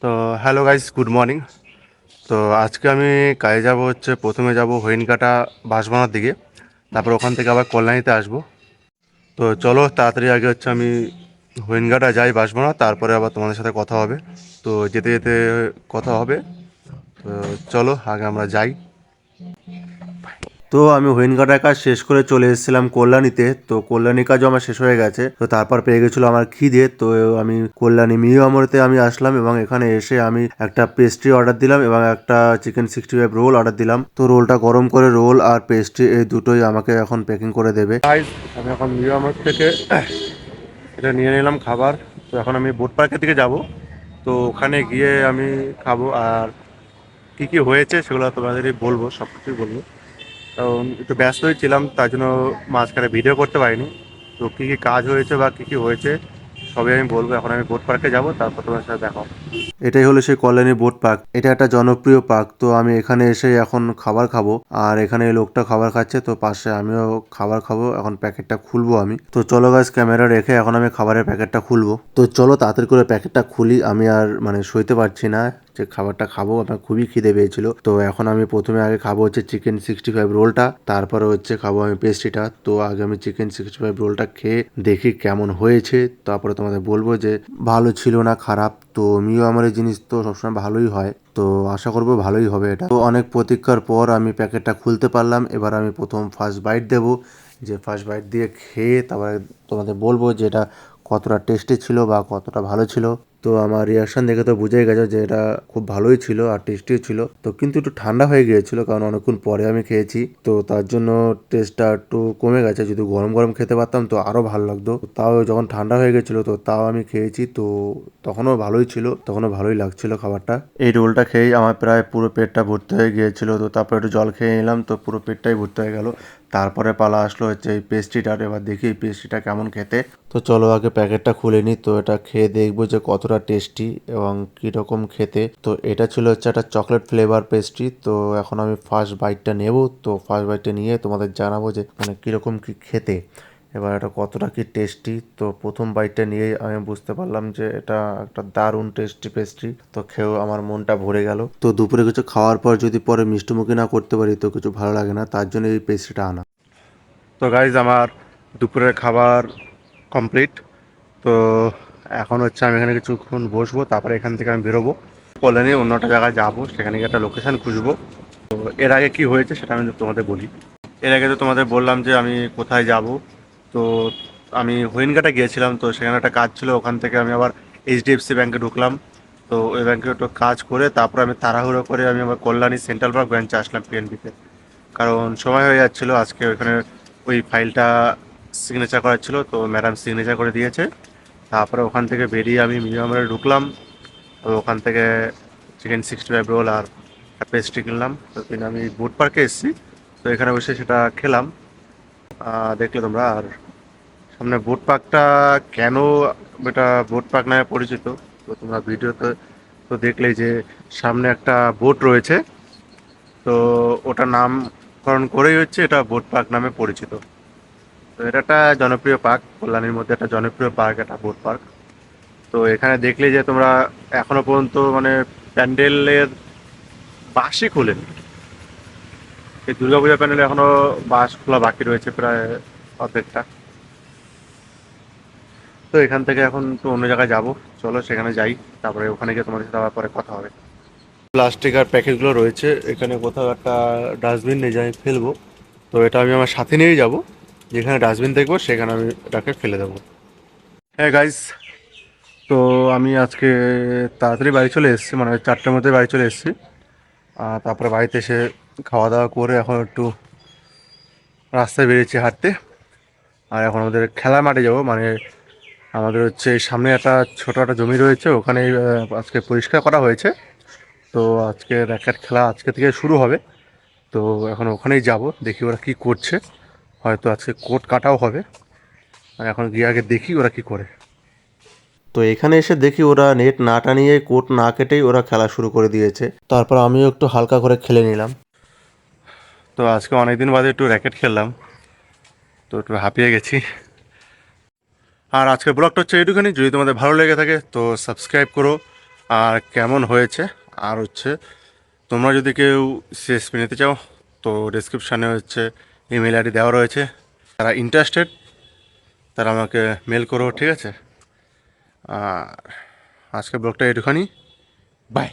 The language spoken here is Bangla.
তো হ্যালো গাইস, গুড মর্নিং। তো আজকে আমি কাজে যাব হচ্ছে, প্রথমে যাব হরিণকাটা বাঁশবানার দিকে, তারপর ওখান থেকে আবার কল্যাণীতে আসব। তো চলো তাড়াতাড়ি আগে হচ্ছে আমি হরিণকাটা যাই বাঁশবানা, তারপরে আবার তোমাদের সাথে কথা হবে। তো যেতে যেতে কথা হবে। তো চলো আগে আমরা যাই। তো আমি হরিণঘাটার কাজ শেষ করে চলে এসেছিলাম কল্যাণীতে। তো কল্যাণী কাজও আমার শেষ হয়ে গেছে। তো তারপর পেয়ে গেছিলো আমার খিদে। তো আমি কল্যাণী মিউ আমরতে আমি আসলাম এবং এখানে এসে আমি একটা পেস্ট্রি অর্ডার দিলাম এবং একটা চিকেন 65 রোল অর্ডার দিলাম। তো রোলটা গরম করে রোল আর পেস্ট্রি এই দুটোই আমাকে এখন প্যাকিং করে দেবে। আমি এখন মিউ আমর থেকে এটা নিয়ে নিলাম খাবার। তো এখন আমি বোট পার্কের দিকে যাব। তো ওখানে গিয়ে আমি খাবো, আর কি কি হয়েছে সেগুলো তোমাদেরই বলবো, সব কিছুই বলবো। কারণ একটু ব্যস্তই ছিলাম, তার জন্য মাঝখানে ভিডিও করতে পারিনি। তো কী কী কাজ হয়েছে বা কী কী হয়েছে সবই আমি বলবো। এখন আমি বোট পার্কে যাবো, তারপর তোমার সাথে দেখা হবে। এটাই হলো সেই কল্যাণী বোট পার্ক। এটা একটা জনপ্রিয় পার্ক। তো আমি এখানে এসে এখন খাবার খাবো, আর এখানে এই লোকটা খাবার খাচ্ছে, তো পাশে আমিও খাবার খাবো। এখন প্যাকেটটা খুলবো আমি। তো চলো গাছ, ক্যামেরা রেখে এখন আমি খাবারের প্যাকেটটা খুলবো। তো চলো তাড়াতাড়ি করে প্যাকেটটা খুলি, আমি আর মানে সইতে পারছি না যে খাবারটা খাবো। আমার খুবই খিদে পেয়েছিল। তো এখন আমি প্রথমে আগে খাবো হচ্ছে চিকেন 65 রোলটা, তারপরে হচ্ছে খাবো আমি পেস্ট্রিটা। তো আগে আমি চিকেন 65 রোলটা খেয়ে দেখি কেমন হয়েছে, তারপরে তোমাদের বলবো যে ভালো ছিল না খারাপ। তো মিও আমার এই জিনিস তো সবসময় ভালোই হয়, তো আশা করবো ভালোই হবে এটা। তো অনেক প্রতীক্ষার পর আমি প্যাকেটটা খুলতে পারলাম। এবার আমি প্রথম ফার্স্ট বাইট দেবো। যে ফার্স্ট বাইট দিয়ে খেয়ে তারপরে তোমাদের বলবো যে এটা কতটা টেস্টি ছিল বা কতটা ভালো ছিল। তো আমার রিয়াকশন দেখে তো বুঝেই গেছে যে এটা খুব ভালোই ছিল আর টেস্টিও ছিল। তো কিন্তু একটু ঠান্ডা হয়ে গিয়েছিল, কারণ অনেকক্ষণ পরে আমি খেয়েছি। তো তার জন্য টেস্টটা একটু কমে গেছে। যদি গরম গরম খেতে পারতাম তো আরো ভালো লাগতো। তাও যখন ঠান্ডা হয়ে গেছিল তো তাও আমি খেয়েছি। তো তখনও ভালোই ছিল, তখনও ভালোই লাগছিল খাবারটা। এই রোলটা খেয়েই আমার প্রায় পুরো পেটটা ভর্তি হয়ে গিয়েছিল। তো তারপর একটু জল খেয়ে নিলাম, তো পুরো পেটটাই ভর্তি হয়ে গেল। তারপরে পালা আসলো হচ্ছে এই পেস্ট্রিটার। এবার দেখি এই পেস্ট্রিটা কেমন খেতে। তো চলো আগে প্যাকেটটা খুলে নিই। তো এটা খেয়ে দেখবো যে কতটা টেস্টি এবং কীরকম খেতে। তো এটা ছিল হচ্ছে একটা চকলেট ফ্লেভার পেস্ট্রি। তো এখন আমি ফার্স্ট বাইটটা নেব। তো ফার্স্ট বাইটটা নিয়ে তোমাদের জানাবো যে মানে কীরকম কী খেতে, এবার এটা কতটা কি টেস্টি। তো প্রথম বাইটটা নিয়েই আমি বুঝতে পারলাম যে এটা একটা দারুণ টেস্টি পেস্ট্রি। তো খেয়েও আমার মনটা ভরে গেল। তো দুপুরে কিছু খাওয়ার পর যদি পরে মিষ্টিমুখী না করতে পারি তো কিছু ভালো লাগে না, তার জন্য এই পেস্ট্রিটা আনা। তো গাইজ, আমার দুপুরের খাবার কমপ্লিট। তো এখন হচ্ছে আমি এখানে কিছুক্ষণ বসবো, তারপরে এখান থেকে আমি বেরোবো, কল্যাণী অন্য একটা জায়গায় যাবো, সেখানে গিয়ে একটা লোকেশান খুঁজবো। তো এর আগে কি হয়েছে সেটা আমি তোমাদের বলি। এর আগে তো তোমাদের বললাম যে আমি কোথায় যাব। তো আমি হরিণঘাটা গিয়েছিলাম, তো সেখানে একটা কাজ ছিল, ওখান থেকে আমি আবার এইচডিএফসি ব্যাংকে ঢুকলাম। তো ওই ব্যাংকে একটু কাজ করে তারপর আমি তাড়াহুড়ো করে আমি আবার কল্যাণী সেন্ট্রাল পার্ক ব্রাঞ্চে আসলাম, পিএনবিতে। কারণ সময় হয়ে যাচ্ছিলো আজকে ওইখানে ওই ফাইলটা সিগনেচার করার ছিল। তো ম্যাডাম সিগনেচার করে দিয়েছে। তারপরে ওখান থেকে বেরিয়ে আমি মিউজিয়ামে ঢুকলাম। তো ওখান থেকে চিকেন 65 রোল আর পেস্ট্রি কিনলাম। তো কিনে আমি বোট পার্কে এসেছি। তো এখানে বসে সেটা খেলাম। দেখলে তোমরা। আর সামনে বোট পার্কটা কেন এটা বোট পার্ক নামে পরিচিত, তো তোমরা ভিডিওতে তো দেখলেই যে সামনে একটা বোট রয়েছে। তো ওটার নামকরণ করেই হচ্ছে এটা বোট পার্ক নামে পরিচিত। তো এটা একটা জনপ্রিয় পার্ক, কল্যাণীর মধ্যে একটা জনপ্রিয় পার্ক, এটা বোট পার্ক। তো এখানে দেখলে যে তোমরা এখনো পর্যন্ত মানে প্যান্ডেলের বাঁশই খোলেনি। এই দুর্গাপূজা প্যান্ডেলে এখনো বাঁশ খোলা বাকি রয়েছে প্রায় অর্ধেকটা। তো এখান থেকে এখন তো অন্য জায়গায় যাব। চলো সেখানে যাই, তারপরে ওখানে গিয়ে তোমাদের সাথে আবার পরে কথা হবে। প্লাস্টিক আর প্যাকেটগুলো রয়েছে এখানে, কোথাও একটা ডাস্টবিন নিয়ে যাই ফেলবো। তো এটা আমি আমার সাথে নিয়েই যাব, যেখানে ডাস্টবিন দেখবো সেখানে আমি এটাকে ফেলে দেবো। হ্যাঁ গাইস, তো আমি আজকে তাড়াতাড়ি বাড়ি চলে এসেছি, মানে 4টার মধ্যে বাড়ি চলে এসেছি। তারপরে বাড়িতে এসে খাওয়া দাওয়া করে এখন একটু রাস্তায় বেরিয়েছি হাঁটতে। আর এখন আমাদের খেলার মাঠে যাব, মানে আমাদের হচ্ছে এই সামনে একটা ছোটো একটা জমি রয়েছে, ওখানে আজকে পরিষ্কার করা হয়েছে। তো আজকে র্যাকেট খেলা আজকে থেকে শুরু হবে। তো এখন ওখানেই যাব, দেখি ওরা কি করছে। হয়তো আজকে কোর্ট কাটাও হবে। আর এখন গিয়ে আগে দেখি ওরা কি করে। তো এখানে এসে দেখি ওরা নেট না টানিয়ে কোর্ট না কেটেই ওরা খেলা শুরু করে দিয়েছে। তারপর আমিও একটু হালকা করে খেলে নিলাম। তো আজকে অনেকদিন বাদে একটু র্যাকেট খেললাম, তো একটু হাঁপিয়ে গেছি। আর আজকের ব্লগটা হচ্ছে এইটুখানি। যদি তোমাদের ভালো লেগে থাকে তো সাবস্ক্রাইব করো আর কেমন হয়েছে। আর হচ্ছে তোমরা যদি কেউ সিএসপি নিতে চাও তো ডিসক্রিপশানে হচ্ছে ইমেল আইডি দেওয়া রয়েছে, যারা ইন্টারেস্টেড তারা আমাকে মেল করো, ঠিক আছে। আর আজকে ব্লগটা একটুখানি, বাই।